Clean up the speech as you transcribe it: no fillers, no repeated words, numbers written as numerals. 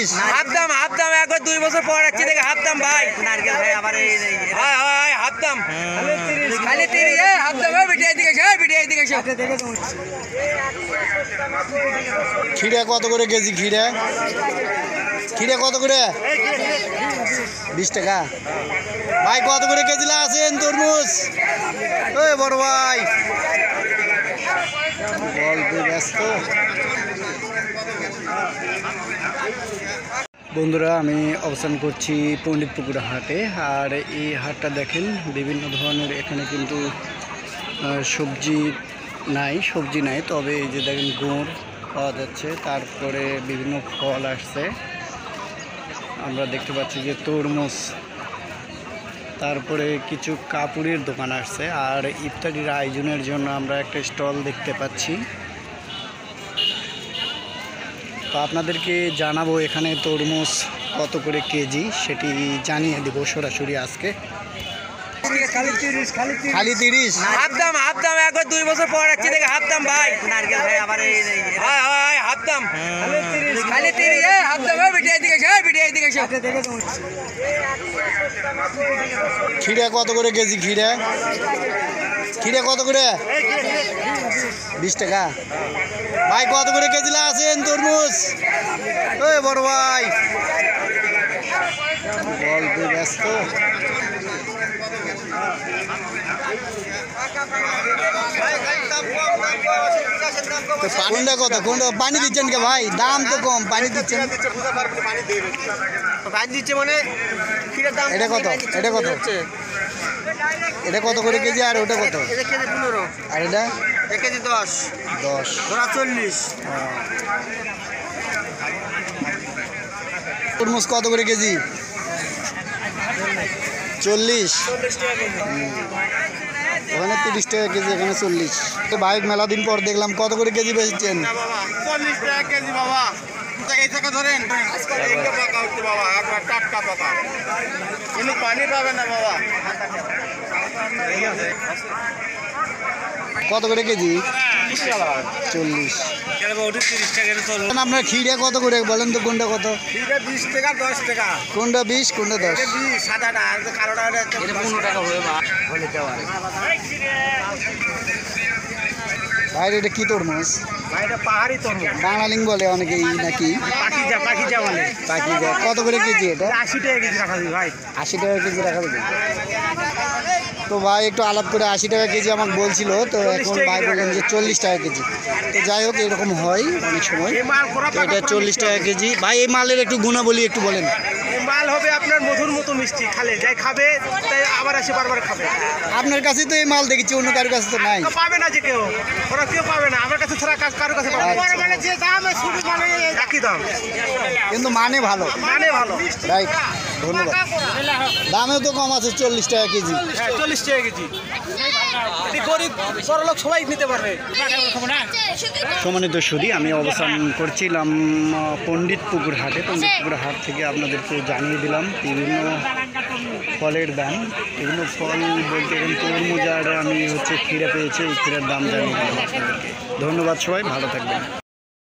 30 half দাম একবার 2 বছর পর আসছে দেখে হাফ দাম ভাই। নারকেল ভাই আবার হয় হাফ দাম খালি 30 হাফ দাম বিটিয়ে দিকে খিরা কত করে কেজি? খিরা কত করে? 20 টাকা। ভাই কত করে কেজি আছেন তরমুজ? ওই বড় ভাই ব্যস্ত। বন্ধুরা, আমি অবস্থান করছি পণ্ডিতপুকুর হাটে। আর এই হাটটা দেখেন বিভিন্ন ধরনের, এখানে কিন্তু সবজি নাই, তবে এই যে দেখেন গুড় পাওয়া যাচ্ছে, তারপরে বিভিন্ন ফল আসছে, আমরা দেখতে পাচ্ছি যে তরমুজ, তারপরে কিছু কাপড়ের দোকান আসছে। আর ইফতারির আয়োজনের জন্য আমরা একটা স্টল দেখতে পাচ্ছি। তো আপনাদেরকে জানাবো এখানে তরমুজ কত করে কেজি, সেটি জানিয়ে দেবো সরাসরি আজকে। খালি 30 হাফ দাম একবার 2 বছর পর আসছে দেখে হাফ দাম ভাই। নারকেল ভাই আবার হয় হাফ দাম খালি 30 হাফ দাম বিটিয়ে দিকে খিরা কত করে কেজি? খিরা কত করে? 20 টাকা। ভাই কত করে কেজি আছেন তরমুজ? ওই বড় ভাই ব্যস্ত। কোনটা কত? কোনটা পানি দিচ্ছেন কে ভাই? দাম তো কম, পানি দিচ্ছেন। মানে এটা কত? এটা কত করে কেজি? আর ওটা কত? কেজি 15। আর এটা কেজি 10 ধরা 40। তরমুজ কত করে কেজি? 40। ওখানে 30 টাকা কেজি, এখানে 40। বাইক মেলা দিন পর দেখলাম কত করে কেজি বেচছেন? 40 টাকা কেজি বাবা। এই টাকা ধরেন পাকা হচ্ছে বাবা, একবার টাটকা পাকা, কিন্তু পানি পাবে না বাবা। কত করে কেজি? 40। আপনার খিরা কত করে বলেন তো? কোনটা কত? 20 টাকা 10 টাকা। কোনটা 20 কোনটা 10? সাদাটা আর কালোটা 15 টাকা হয়ে ভাই এটা কি তরমুজ? এটা পাহাড়ি তরমুজ, বাংলালিং বলে অনেকেই নাকি। পাখিজা বলে। পাখিজা কত করে কেজি এটা? 80 টাকা কেজি রাখা যাবে ভাই। 80 টাকা কেজি রাখা যাবে। তো ভাই একটু আলাপ করে 80 টাকা কেজি আমাকে বলছিল, তো এখন ভাই বললেন যে 40 টাকা কেজি। তো যাই হোক, এরকম হয় অনেক সময়। তো এটা 40 টাকা কেজি। ভাই এই মালের একটু গুণাবলী একটু বলেন। এই মাল হবে আপনার মধুর মতো মিষ্টি, খালে যাই খাবে তাই আবার আসে বারবার খাবে। আপনার কাছে তো এই মাল দেখেছি, অন্য কারোর কাছে তো নাই। পাবে না যে কেউ, ওরা কেউ পাবে না আমার কাছে ছাড়া, কারোর কাছে পাবে না। মানে যে দাম শুরু মানে একই দাম, কিন্তু মানে ভালো, রাইট। ধন্যবাদ। দামেও তো কম আছে, 40 টাকা কেজি। 40 টাকা কেজি। গরিব বড়লোক সবাই নিতে পারবে। সম্মানিত সুধী, আমি অবস্থান করছিলাম পণ্ডিতপুকুর হাটে। পণ্ডিতপুকুর হাট থেকে আপনাদেরকে জানিয়ে দিলাম বিভিন্ন ফলের দাম। বিভিন্ন ফল বলতে এখন তরমুজ, আর আমি খিরা পেয়েছি, এই খিরার দাম জানিয়ে দিলাম আপনাদেরকে। ধন্যবাদ, সবাই ভালো থাকবেন।